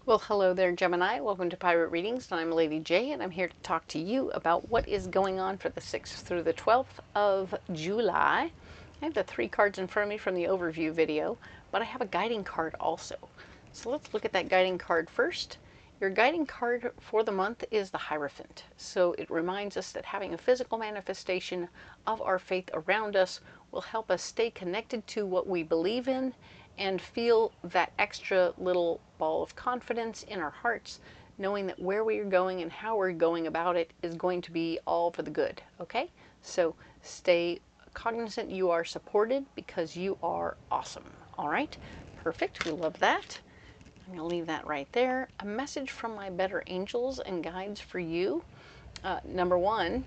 Well, hello there, Gemini. Welcome to Pirate Readings. I'm Lady J, and I'm here to talk to you about what is going on for the 6th through the 12th of July. I have the 3 cards in front of me from the overview video, but I have a guiding card also. So let's look at that guiding card first. Your guiding card for the month is the Hierophant. So it reminds us that having a physical manifestation of our faith around us will help us stay connected to what we believe in and feel that extra little ball of confidence in our hearts, knowing that where we are going and how we're going about it is going to be all for the good, okay? So stay cognizant you are supported because you are awesome, all right? Perfect, we love that. I'm going to leave that right there. A message from my better angels and guides for you. Number one,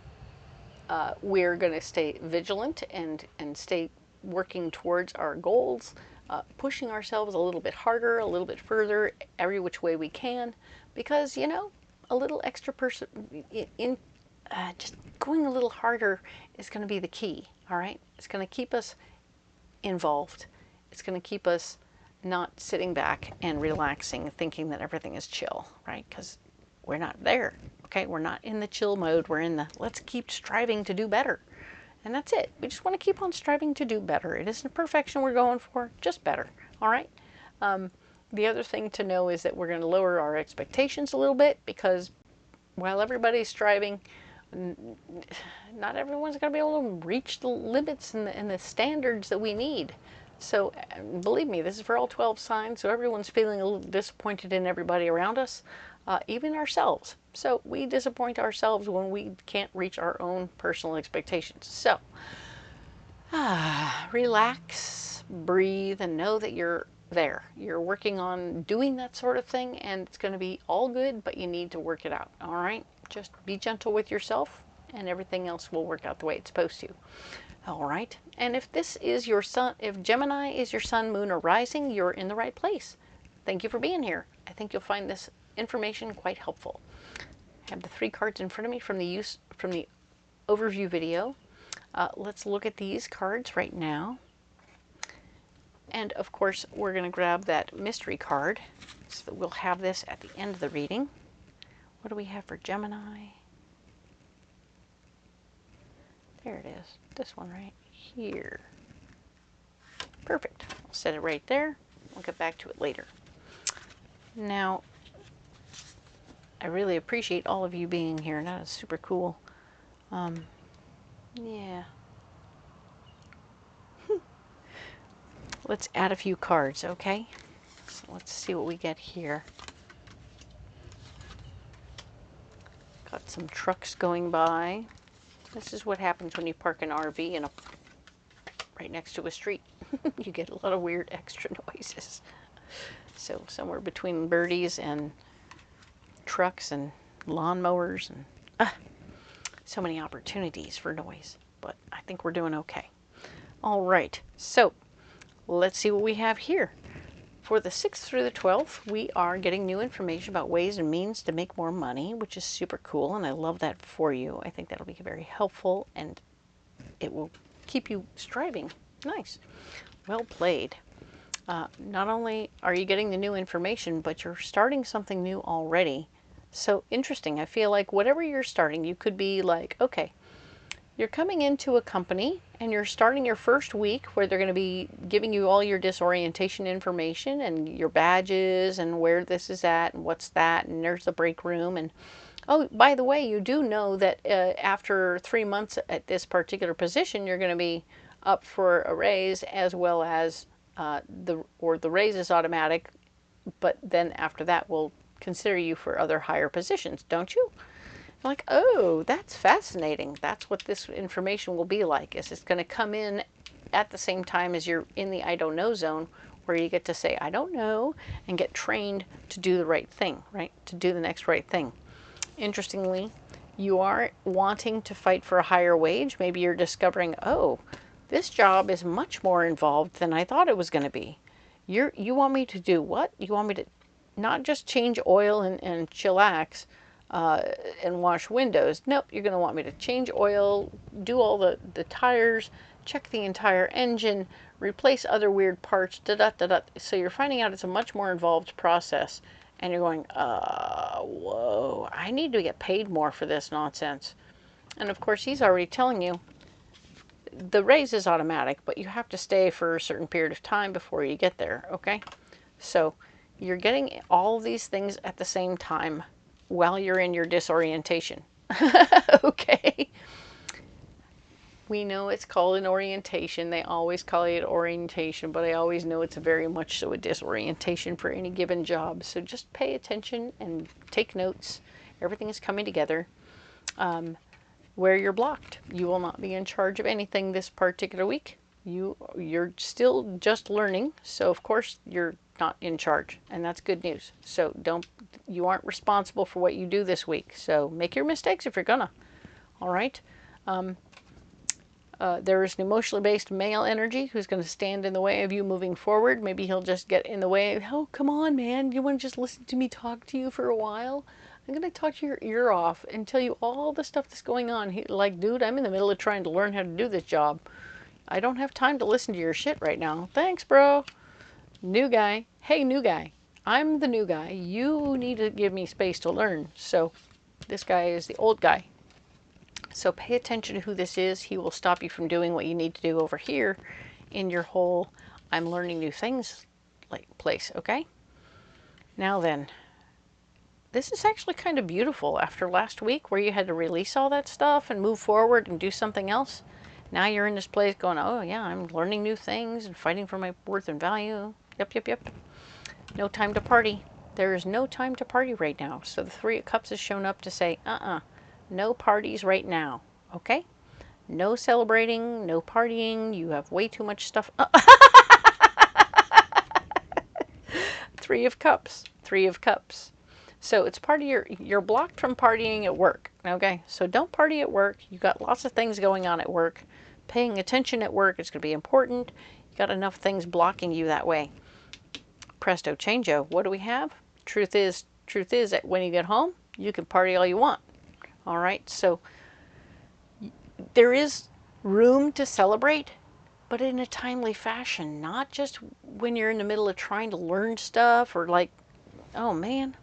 we're going to stay vigilant and stay working towards our goals. Pushing ourselves a little bit harder, a little bit further, every which way we can, because, you know, a little extra person just going a little harder is going to be the key, all right? It's going to keep us involved. It's going to keep us not sitting back and relaxing, thinking that everything is chill, right? Because we're not there, okay? We're not in the chill mode. We're in the let's keep striving to do better. And that's it. We just want to keep on striving to do better. It isn't perfection we're going for, just better. All right? The other thing to know is that we're going to lower our expectations a little bit because while everybody's striving, not everyone's going to be able to reach the limits and the standards that we need. So believe me, this is for all 12 signs, so everyone's feeling a little disappointed in everybody around us, even ourselves. So we disappoint ourselves when we can't reach our own personal expectations. So relax, breathe, and know that you're there. You're working on doing that sort of thing, and it's going to be all good, but you need to work it out, all right? Just be gentle with yourself, and everything else will work out the way it's supposed to. All right, and if this is your sun, if Gemini is your sun, moon, or rising, you're in the right place. Thank you for being here. I think you'll find this information quite helpful. I have the 3 cards in front of me from the overview video. Let's look at these cards right now. And of course, we're going to grab that mystery card so that we'll have this at the end of the reading. What do we have for Gemini? There it is. This one right here. Perfect. I'll set it right there. We'll get back to it later. Now, I really appreciate all of you being here. That is super cool. Yeah. Let's add a few cards, okay? So let's see what we get here. Got some trucks going by. This is what happens when you park an RV right next to a street. You get a lot of weird extra noises. So somewhere between birdies and trucks and lawnmowers and so many opportunities for noise. But I think we're doing okay. All right, so let's see what we have here. For the 6th through the 12th, we are getting new information about ways and means to make more money, which is super cool, and I love that for you. I think that'll be very helpful, and it will keep you striving. Nice. Well played. Not only are you getting the new information, but you're starting something new already. So interesting. I feel like whatever you're starting, you could be like, okay, you're coming into a company and you're starting your first week where they're going to be giving you all your disorientation information and your badges and where this is at and what's that, and there's the break room. And oh, by the way, you do know that after 3 months at this particular position, you're going to be up for a raise, as well as the raise is automatic, but then after that we'll consider you for other higher positions, don't you? Like, oh, that's fascinating. That's what this information will be like. Is it's going to come in at the same time as you're in the I don't know zone, where you get to say, I don't know, and get trained to do the right thing, right? To do the next right thing. Interestingly, you are wanting to fight for a higher wage. Maybe you're discovering, oh, this job is much more involved than I thought it was going to be. You want me to do what? You want me to not just change oil and chillax, and wash windows. Nope, you're going to want me to change oil, do all the tires, check the entire engine, replace other weird parts, da-da-da-da. So you're finding out it's a much more involved process, And you're going, whoa, I need to get paid more for this nonsense. And of course, he's already telling you the raise is automatic, but you have to stay for a certain period of time before you get there, okay? So you're getting all of these things at the same time while you're in your disorientation, okay? We know it's called an orientation. They always call it orientation, but I always know it's very much so a disorientation for any given job. So just pay attention and take notes. Everything is coming together. Where you're blocked, you will not be in charge of anything this particular week. You're still just learning, so of course you're not in charge, and that's good news. So you aren't responsible for what you do this week. So make your mistakes if you're gonna. All right. There is an emotionally based male energy who's going to stand in the way of you moving forward. Maybe he'll just get in the way. Oh, come on, man. You want to just listen to me talk to you for a while? I'm going to talk your ear off and tell you all the stuff that's going on. Like, dude, I'm in the middle of trying to learn how to do this job. I don't have time to listen to your shit right now. Thanks, bro. New guy. Hey, new guy. I'm the new guy. You need to give me space to learn. So this guy is the old guy. So pay attention to who this is. He will stop you from doing what you need to do over here in your whole I'm learning new things place, okay? Now then, this is actually kind of beautiful. After last week where you had to release all that stuff and move forward and do something else, now you're in this place going, oh yeah, I'm learning new things and fighting for my worth and value. Yep. No time to party. There is no time to party right now. So the Three of Cups has shown up to say, no parties right now, okay? No celebrating, no partying. You have way too much stuff. Three of Cups. So it's part of you're blocked from partying at work, okay? So don't party at work. You got lots of things going on at work. Paying attention at work is going to be important. You got enough things blocking you that way. Presto changeo. What do we have? Truth is that when you get home, you can party all you want. All right, so there is room to celebrate, but in a timely fashion, not just when you're in the middle of trying to learn stuff or like, oh man,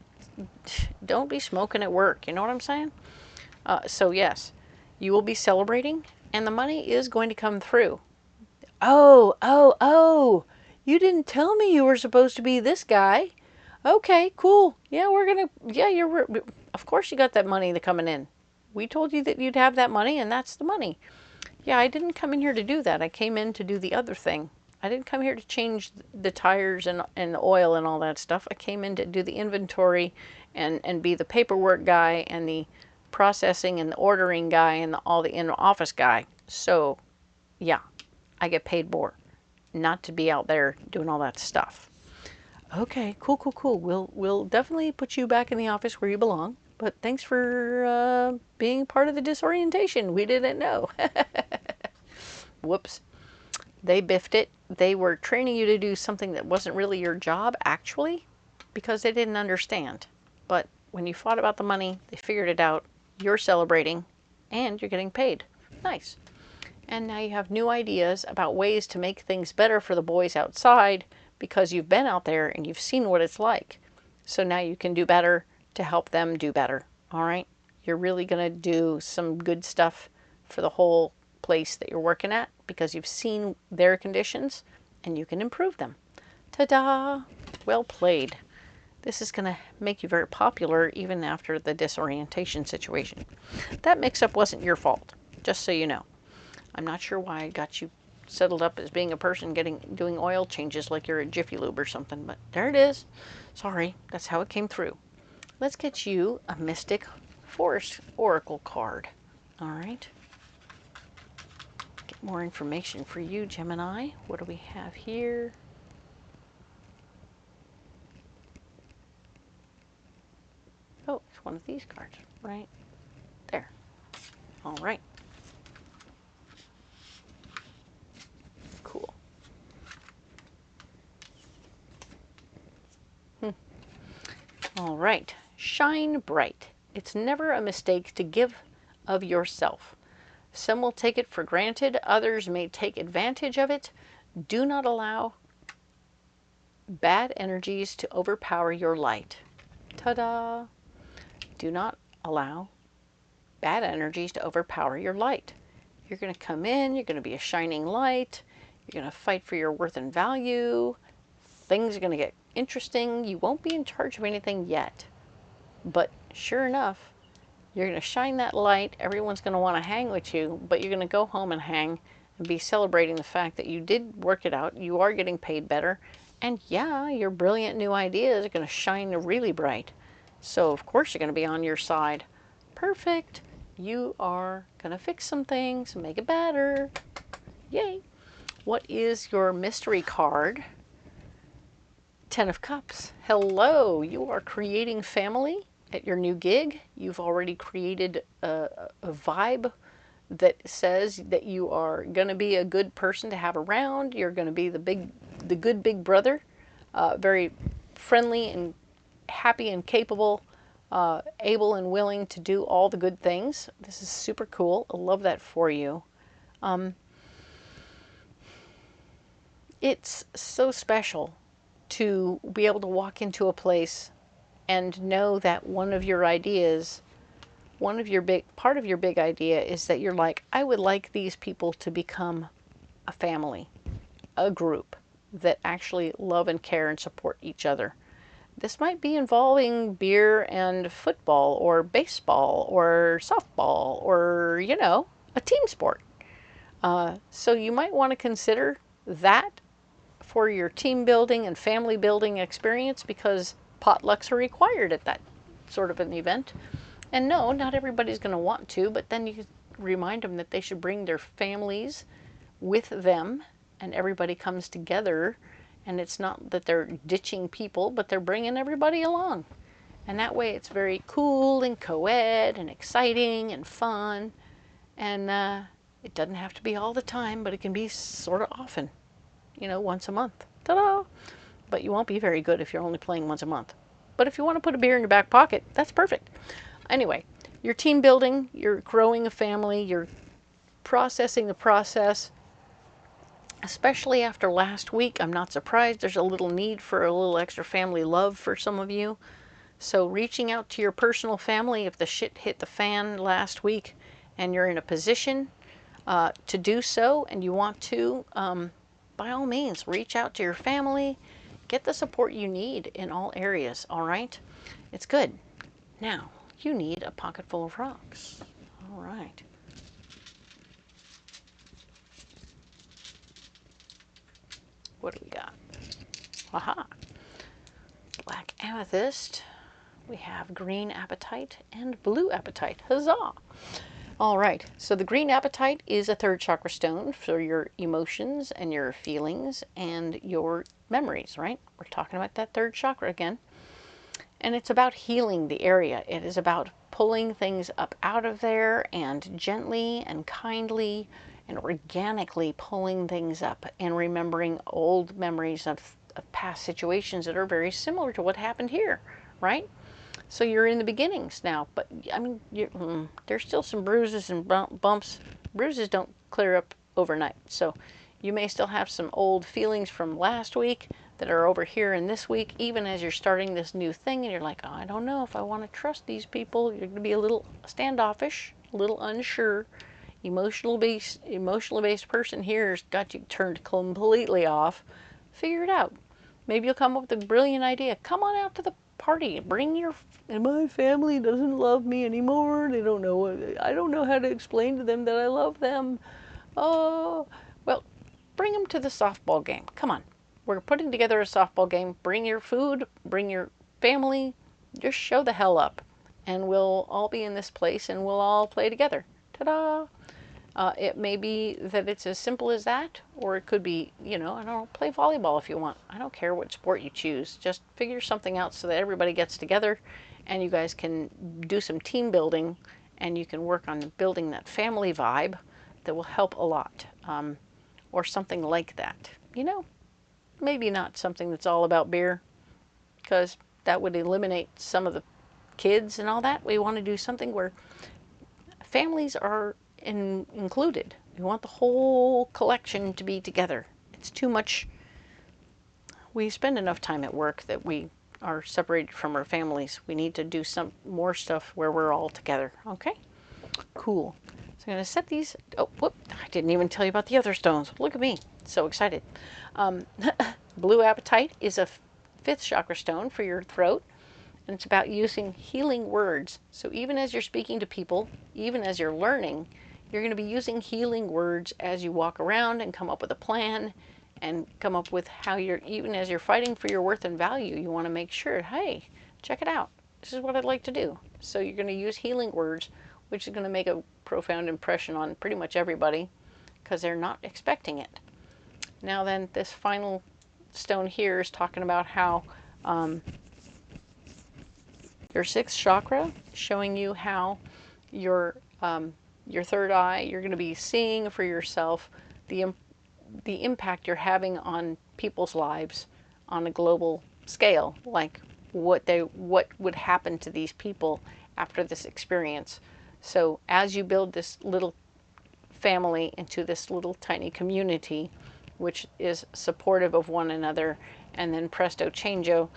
don't be smoking at work. You know what I'm saying? So yes, you will be celebrating and the money is going to come through. Oh, you didn't tell me you were supposed to be this guy. Okay, cool. Yeah, of course you got that money coming in. We told you that you'd have that money, and that's the money. Yeah, I didn't come in here to do that. I came in to do the other thing. I didn't come here to change the tires and the oil and all that stuff. I came in to do the inventory and be the paperwork guy and the processing and the ordering guy and all the in-office guy. So, yeah, I get paid more, not to be out there doing all that stuff. Okay, cool. We'll definitely put you back in the office where you belong. But thanks for being part of the disorientation. We didn't know. Whoops. They biffed it. They were training you to do something that wasn't really your job, actually, because they didn't understand. But when you fought about the money, they figured it out. You're celebrating, and you're getting paid. Nice. And now you have new ideas about ways to make things better for the boys outside because you've been out there and you've seen what it's like. So now you can do better to help them do better. All right? You're really going to do some good stuff for the whole place that you're working at because you've seen their conditions and you can improve them. Ta-da! Well played. This is going to make you very popular even after the disorientation situation. That mix-up wasn't your fault, just so you know. I'm not sure why I got you settled up as being a person doing oil changes like you're a Jiffy Lube or something, but there it is. Sorry, that's how it came through. Let's get you a Mystic Forest Oracle card. All right. Get more information for you, Gemini. What do we have here? Oh, it's one of these cards, right there. All right. Cool. All right. Shine bright. It's never a mistake to give of yourself. Some will take it for granted. Others may take advantage of it. Do not allow bad energies to overpower your light. Ta-da! Do not allow bad energies to overpower your light. You're going to come in, you're going to be a shining light, you're going to fight for your worth and value. Things are going to get interesting. You won't be in charge of anything yet. But sure enough, you're going to shine that light. Everyone's going to want to hang with you, but you're going to go home and hang and be celebrating the fact that you did work it out. You are getting paid better. And yeah, your brilliant new ideas are going to shine really bright. So of course you're going to be on your side. Perfect. You are going to fix some things, make it better. Yay. What is your mystery card? 10 of Cups. Hello, you are creating family at your new gig. You've already created a vibe that says that you are going to be a good person to have around. You're going to be the good big brother, very friendly and happy and capable, able and willing to do all the good things. This is super cool. I love that for you. It's so special to be able to walk into a place and know that one of your ideas, part of your big idea is that you're like, I would like these people to become a family, a group that actually love and care and support each other. This might be involving beer and football or baseball or softball or, you know, a team sport. So you might want to consider that for your team building and family building experience, because potlucks are required at that sort of an event. And no, not everybody's going to want to, but then you remind them that they should bring their families with them, and everybody comes together, and it's not that they're ditching people, but they're bringing everybody along. And that way it's very cool and co-ed and exciting and fun. And it doesn't have to be all the time, but it can be sort of often. You know, once a month. Ta-da! But you won't be very good if you're only playing once a month. But if you want to put a beer in your back pocket, that's perfect. Anyway, you're team building, you're growing a family, you're processing the process. Especially after last week, I'm not surprised there's a little need for a little extra family love for some of you. So reaching out to your personal family if the shit hit the fan last week and you're in a position to do so and you want to, by all means, reach out to your family. Get the support you need in all areas, all right? It's good. Now, you need a pocket full of rocks. All right. What do we got? Aha. Black amethyst. We have green apatite and blue apatite. Huzzah! All right, so the green apatite is a third chakra stone for your emotions and your feelings and your memories, right? We're talking about that third chakra again. And it's about healing the area. It is about pulling things up out of there and gently and kindly and organically pulling things up and remembering old memories of past situations that are very similar to what happened here, right? So you're in the beginnings now, but I mean, there's still some bruises and bumps. Bruises don't clear up overnight. So you may still have some old feelings from last week that are over here in this week, even as you're starting this new thing and you're like, oh, I don't know if I want to trust these people. You're going to be a little standoffish, a little unsure. Emotionally based person here has got you turned completely off. Figure it out. Maybe you'll come up with a brilliant idea. Come on out to the party. Bring your, and my family doesn't love me anymore. They don't know what, I don't know how to explain to them that I love them. Oh, well, bring them to the softball game. Come on. We're putting together a softball game. Bring your food, bring your family, just show the hell up. And we'll all be in this place and we'll all play together. Ta-da! It may be that it's as simple as that, or it could be, you know, I don't know, play volleyball if you want. I don't care what sport you choose. Just figure something out so that everybody gets together and you guys can do some team building and you can work on building that family vibe that will help a lot, or something like that. You know, maybe not something that's all about beer, because that would eliminate some of the kids and all that. We want to do something where families are included. We want the whole collection to be together. It's too much. We spend enough time at work that we are separated from our families. We need to do some more stuff where we're all together. Okay? Cool. So I'm going to set these. Oh, whoop. I didn't even tell you about the other stones. Look at me. So excited. Blue Apatite is a 5th chakra stone for your throat. And it's about using healing words. So even as you're speaking to people, even as you're learning, you're going to be using healing words as you walk around and come up with a plan and come up with how you're, even as you're fighting for your worth and value, you want to make sure, hey, check it out. This is what I'd like to do. So you're going to use healing words, which is going to make a profound impression on pretty much everybody because they're not expecting it. Now then, this final stone here is talking about how your 6th chakra, showing you how your 3rd eye, you're going to be seeing for yourself the impact you're having on people's lives on a global scale, like what would happen to these people after this experience. So as you build this little family into this little tiny community, which is supportive of one another, and then presto changeo,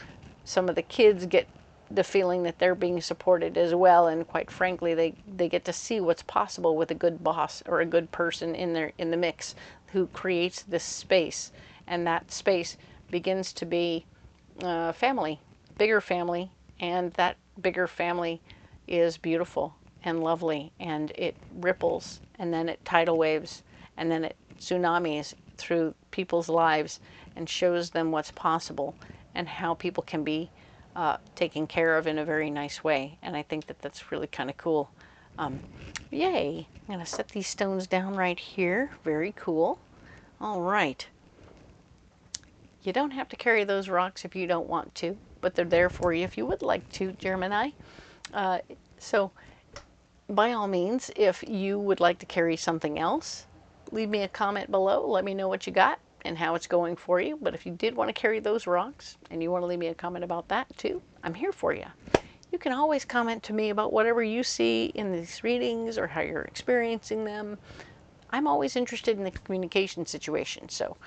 some of the kids get the feeling that they're being supported as well, and quite frankly they get to see what's possible with a good boss or a good person in the mix who creates this space, and that space begins to be family, bigger family, and that bigger family is beautiful and lovely, and it ripples, and then it tidal waves, and then it tsunamis through people's lives and shows them what's possible and how people can be taken care of in a very nice way. And I think that that's really kind of cool. Yay! I'm going to set these stones down right here. Very cool. All right. You don't have to carry those rocks if you don't want to, but they're there for you if you would like to, Gemini. So by all means, if you would like to carry something else, leave me a comment below. Let me know what you got and how it's going for you. But if you did want to carry those rocks and you want to leave me a comment about that too, I'm here for you. You can always comment to me about whatever you see in these readings or how you're experiencing them. I'm always interested in the communication situation, so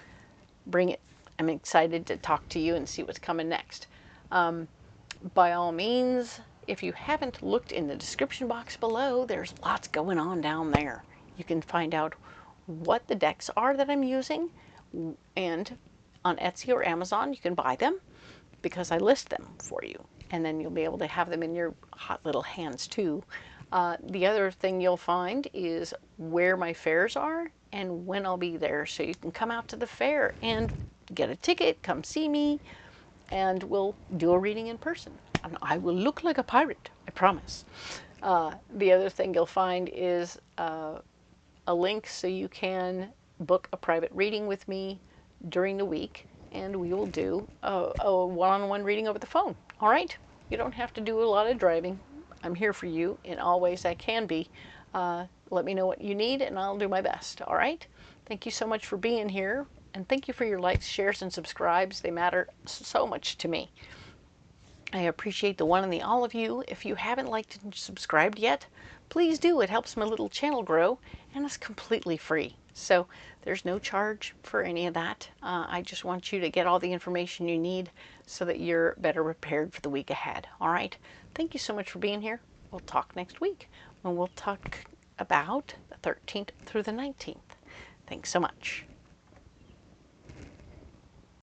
bring it. I'm excited to talk to you and see what's coming next. By all means, if you haven't looked in the description box below, there's lots going on down there. You can find out what the decks are that I'm using, and on Etsy or Amazon you can buy them because I list them for you, and then you'll be able to have them in your hot little hands too. The other thing you'll find is where my fairs are and when I'll be there, so you can come out to the fair and get a ticket, come see me, and we'll do a reading in person. And I will look like a pirate, I promise. The other thing you'll find is a link so you can book a private reading with me during the week, and we will do a one-on-one reading over the phone. All right? You don't have to do a lot of driving. I'm here for you in all ways I can be. Let me know what you need, and I'll do my best. All right? Thank you so much for being here, and thank you for your likes, shares, and subscribes. They matter so much to me. I appreciate the one and the all of you. If you haven't liked and subscribed yet, please do. It helps my little channel grow, and it's completely free. So there's no charge for any of that. I just want you to get all the information you need so that you're better prepared for the week ahead. All right? Thank you so much for being here. We'll talk next week when we'll talk about the 13th through the 19th. Thanks so much.